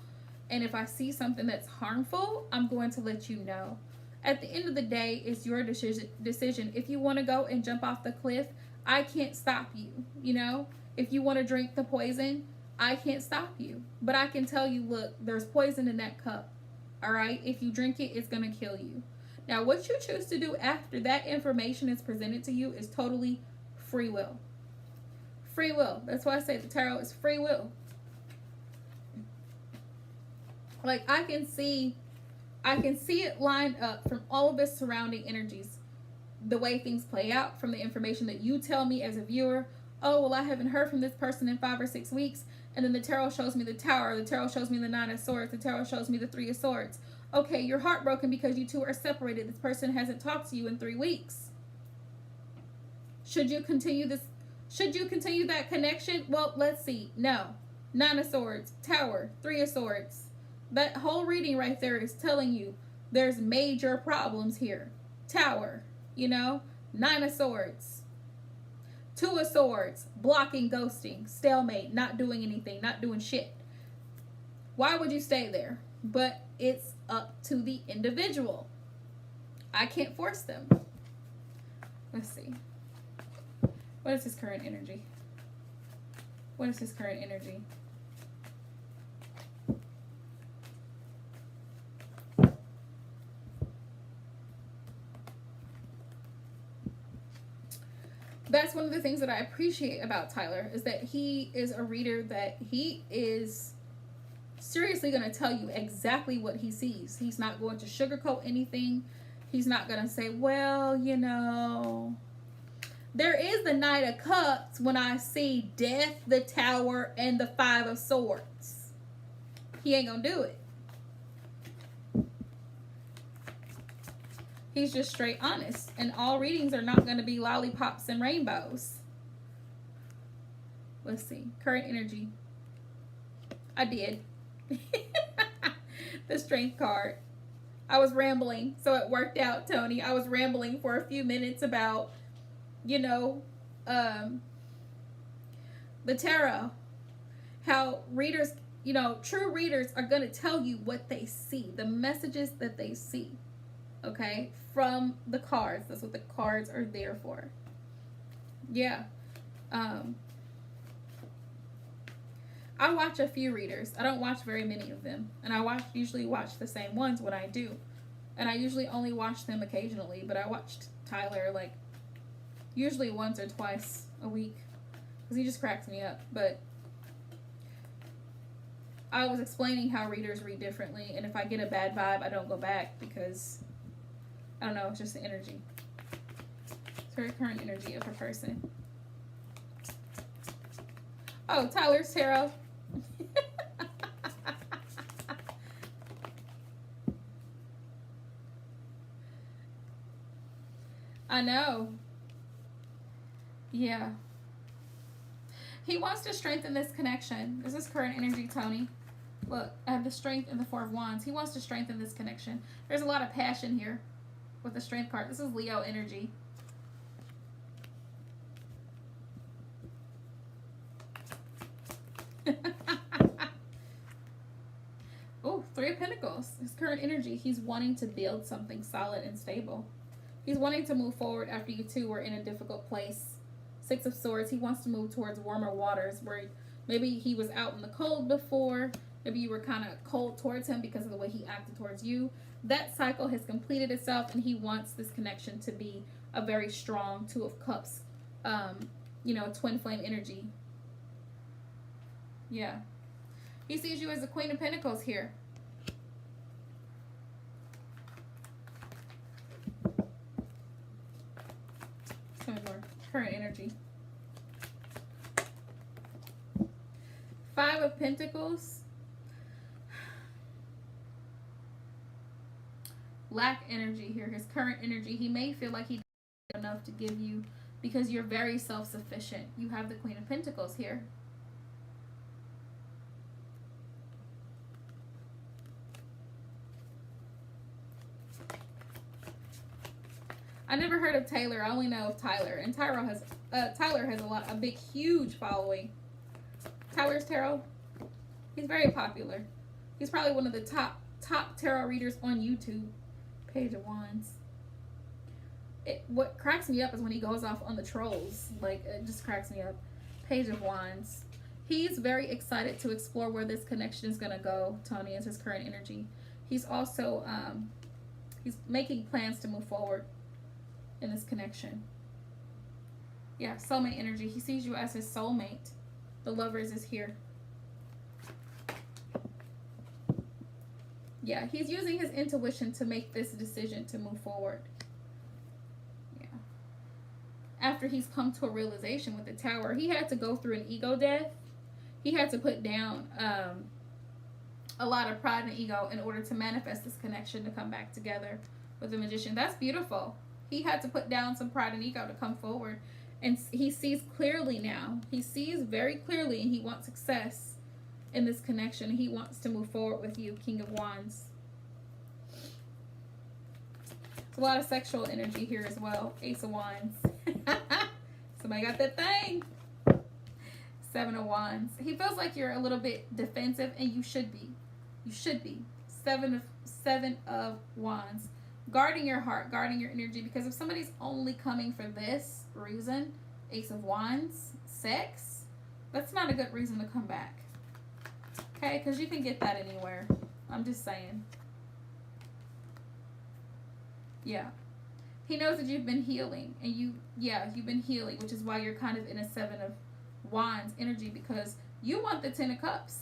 And if I see something that's harmful, I'm going to let you know. At the end of the day, it's your decision. If you want to go and jump off the cliff, I can't stop you. You know, if you want to drink the poison, I can't stop you. But I can tell you, look, there's poison in that cup. All right? If you drink it, it's going to kill you. Now, what you choose to do after that information is presented to you is totally free will. Free will. That's why I say the tarot is free will. Like, I can see it lined up from all of the surrounding energies, the way things play out, from the information that you tell me as a viewer. Oh, well, I haven't heard from this person in 5 or 6 weeks. And then the tarot shows me the Tower. The tarot shows me the Nine of Swords. The tarot shows me the Three of Swords. Okay, you're heartbroken because you two are separated. This person hasn't talked to you in 3 weeks. Should you continue this? Should you continue that connection? Well, let's see. No. Nine of Swords, Tower, Three of Swords. That whole reading right there is telling you there's major problems here. Tower, you know, Nine of Swords, Two of Swords, blocking, ghosting, stalemate, not doing anything, not doing shit. Why would you stay there? But it's up to the individual. I can't force them. Let's see. What is his current energy? What is his current energy? That's one of the things that I appreciate about Tyler, is that he is a reader that he is seriously going to tell you exactly what he sees. He's not going to sugarcoat anything. He's not going to say, well, you know, there is the Knight of Cups when I see Death, the Tower, and the Five of Swords. He ain't going to do it. He's just straight honest. And all readings are not going to be lollipops and rainbows. Let's see. Current energy. I did. The Strength card. I was rambling, so it worked out, Tony. I was rambling for a few minutes about, you know, the tarot. How readers, you know, true readers are going to tell you what they see. The messages that they see. Okay? From the cards. That's what the cards are there for. Yeah. I watch a few readers. I don't watch very many of them. And I usually watch the same ones when I do. And I usually only watch them occasionally. But I watched Tyler like usually once or twice a week. Because he just cracks me up. But I was explaining how readers read differently. And if I get a bad vibe, I don't go back. Because, I don't know, it's just the energy. It's very current energy of a person. Oh, Tyler's tarot. I know. Yeah. He wants to strengthen this connection. This is current energy, Tony. Look, I have the Strength and the Four of Wands. He wants to strengthen this connection. There's a lot of passion here with the Strength card. This is Leo energy. Oh, Three of Pentacles. His current energy. He's wanting to build something solid and stable. He's wanting to move forward after you two were in a difficult place. Six of Swords. He wants to move towards warmer waters where maybe he was out in the cold before. Maybe you were kind of cold towards him because of the way he acted towards you. That cycle has completed itself, and he wants this connection to be a very strong Two of Cups, you know, twin flame energy. Yeah. He sees you as the Queen of Pentacles here. Some more current energy. Five of Pentacles. lack energy here, his current energy. He may feel like he doesn't have enough to give you because you're very self-sufficient. You have the Queen of Pentacles here. I never heard of Taylor. I only know of Tyler, and Tyler has a big, huge following. Tyler's tarot. He's very popular. He's probably one of the top tarot readers on YouTube. Page of Wands. What cracks me up is when he goes off on the trolls. Like, it just cracks me up. Page of Wands. He's very excited to explore where this connection is going to go. Tony is his current energy. He's also he's making plans to move forward in this connection. Yeah, soulmate energy. He sees you as his soulmate. The Lovers is here. Yeah, he's using his intuition to make this decision to move forward. Yeah. After he's come to a realization with the Tower, he had to go through an ego death. He had to put down a lot of pride and ego in order to manifest this connection to come back together with the Magician. That's beautiful. He had to put down some pride and ego to come forward. And he sees clearly now. He sees very clearly, and he wants success in this connection. He wants to move forward with you, King of Wands. There's a lot of sexual energy here as well. Ace of Wands. Somebody got that thing. Seven of Wands. He feels like you're a little bit defensive, and you should be. You should be. Seven of Wands. Guarding your heart, guarding your energy, because if somebody's only coming for this reason, Ace of Wands, sex, that's not a good reason to come back. Okay, because you can get that anywhere. I'm just saying. Yeah. He knows that you've been healing, and you've been healing, which is why you're kind of in a Seven of Wands energy, because you want the Ten of Cups.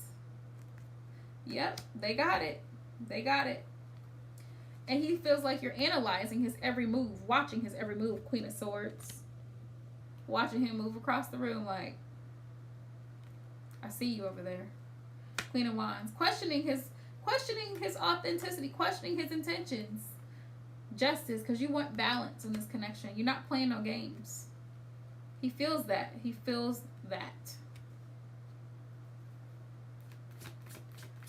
Yep, they got it. They got it. And he feels like you're analyzing his every move, watching his every move, Queen of Swords. Watching him move across the room like, I see you over there. Queen of Wands. Questioning his authenticity, questioning his intentions. Justice, because you want balance in this connection. You're not playing no games. He feels that. He feels that.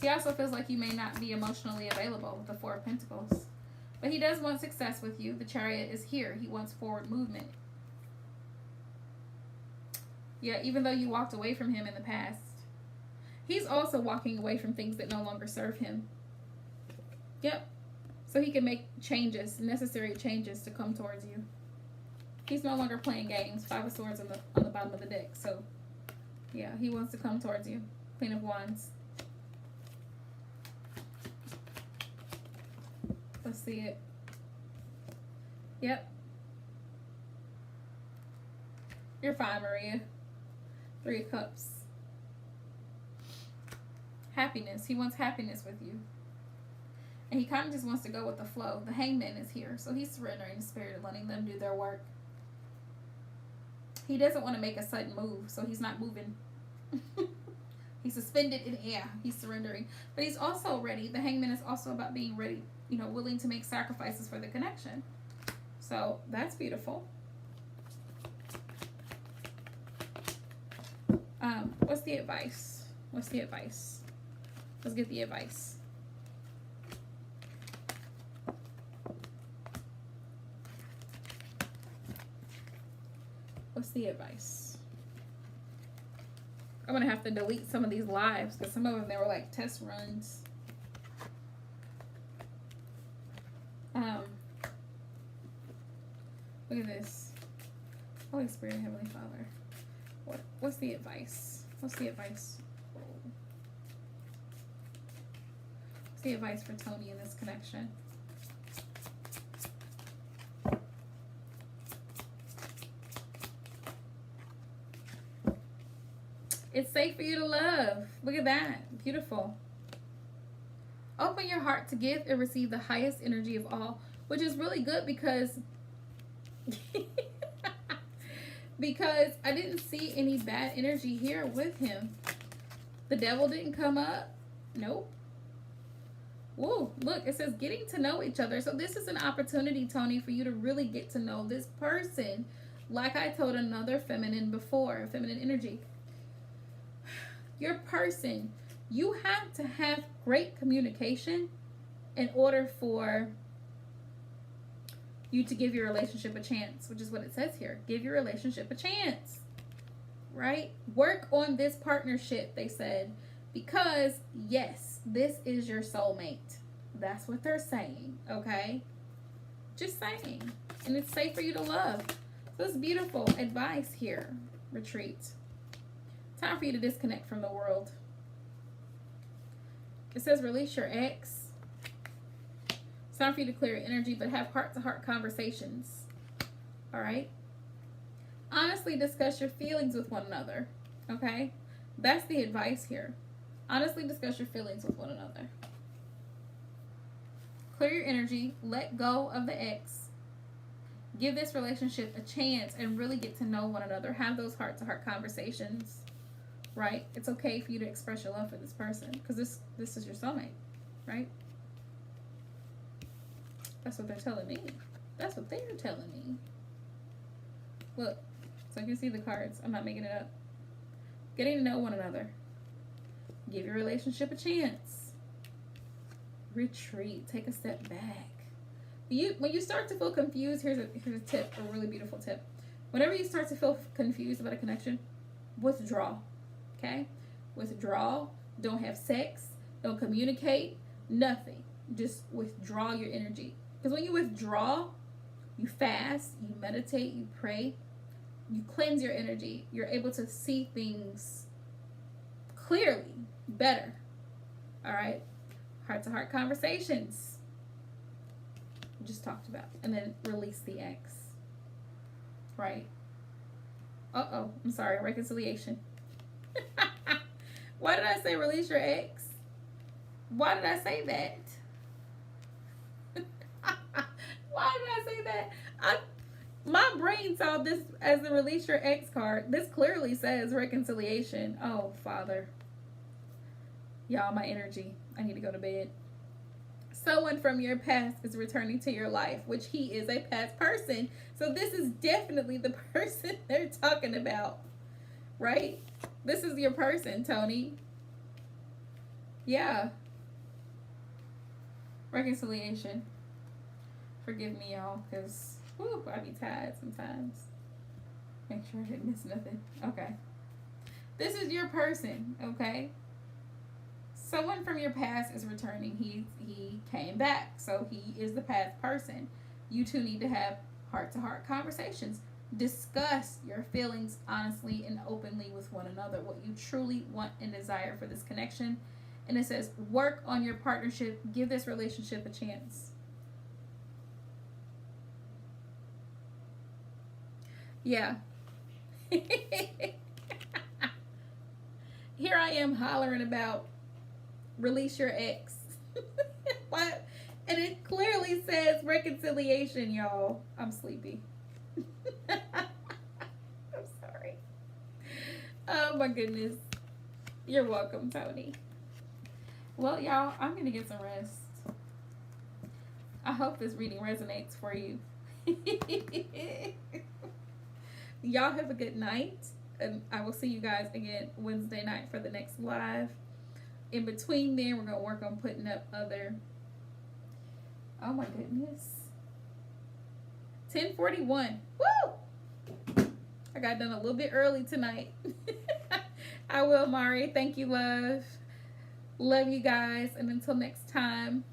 He also feels like you may not be emotionally available with the Four of Pentacles. But he does want success with you. The Chariot is here. He wants forward movement. Yeah, even though you walked away from him in the past. He's also walking away from things that no longer serve him. Yep. So he can make changes, necessary changes to come towards you. He's no longer playing games. Five of Swords on the bottom of the deck. So, yeah, he wants to come towards you. Queen of Wands. Let's see it. Yep. You're fine, Maria. Three of Cups. Happiness. He wants happiness with you. And he kind of just wants to go with the flow. The Hangman is here. So he's surrendering the spirit and letting them do their work. He doesn't want to make a sudden move. So he's not moving. He's suspended in air. He's surrendering. But he's also ready. The Hangman is also about being ready. You know, willing to make sacrifices for the connection. So that's beautiful. What's the advice? What's the advice? Let's get the advice. What's the advice? I'm going to have to delete some of these lives because some of them, they were like test runs. Look at this. Holy Spirit, Heavenly Father. What's the advice? What's the advice? What's the advice for Tony in this connection? It's safe for you to love. Look at that. Beautiful. Open your heart to give and receive the highest energy of all, which is really good because because I didn't see any bad energy here with him. The Devil didn't come up. Nope. Woo, look, it says getting to know each other. So this is an opportunity, Tony, for you to really get to know this person. Like I told another feminine before, feminine energy. Your person, you have to have great communication in order for you to give your relationship a chance, which is what it says here. Give your relationship a chance, right? Work on this partnership, they said, because yes, this is your soulmate. That's what they're saying, okay? Just saying. And it's safe for you to love. So it's beautiful advice here, retreat. Time for you to disconnect from the world. It says release your ex. It's time for you to clear your energy, but have heart-to-heart conversations. All right? Honestly discuss your feelings with one another. Okay? That's the advice here. Honestly discuss your feelings with one another. Clear your energy. Let go of the ex. Give this relationship a chance and really get to know one another. Have those heart-to-heart conversations. Right? It's okay for you to express your love for this person because this is your soulmate. Right? That's what they're telling me. That's what they're telling me. Look, so you can see the cards. I'm not making it up. Getting to know one another. Give your relationship a chance. Retreat. Take a step back. When you start to feel confused, here's a tip, a really beautiful tip. Whenever you start to feel confused about a connection, withdraw. Okay? Withdraw. Don't have sex. Don't communicate. Nothing. Just withdraw your energy. Because when you withdraw, you fast, you meditate, you pray, you cleanse your energy. You're able to see things clearly, better. All right? Heart-to-heart conversations. We just talked about. And then release the ex. Right? Uh-oh. I'm sorry. Reconciliation. Why did I say release your ex? Why did I say that? Why did I say that? My brain saw this as the release your ex card. This clearly says reconciliation. Oh, Father. Y'all, my energy. I need to go to bed. Someone from your past is returning to your life, which he is a past person. So this is definitely the person they're talking about. Right? This is your person, Tony. Yeah. Reconciliation. Forgive me, y'all, because I be tired sometimes. Make sure I didn't miss nothing. Okay. This is your person, okay? Someone from your past is returning. He came back, so he is the past person. You two need to have heart-to-heart conversations. Discuss your feelings honestly and openly with one another, what you truly want and desire for this connection. And it says, work on your partnership. Give this relationship a chance. Yeah. Here I am hollering about release your ex. What? And it clearly says reconciliation, y'all. I'm sleepy. I'm sorry. Oh my goodness. You're welcome, Tony. Well, y'all, I'm going to get some rest. I hope this reading resonates for you. Y'all have a good night. And I will see you guys again Wednesday night for the next live. In between there, we're going to work on putting up other... Oh my goodness. 10:41. Woo! I got done a little bit early tonight. I will, Mari. Thank you, love. Love you guys. And until next time.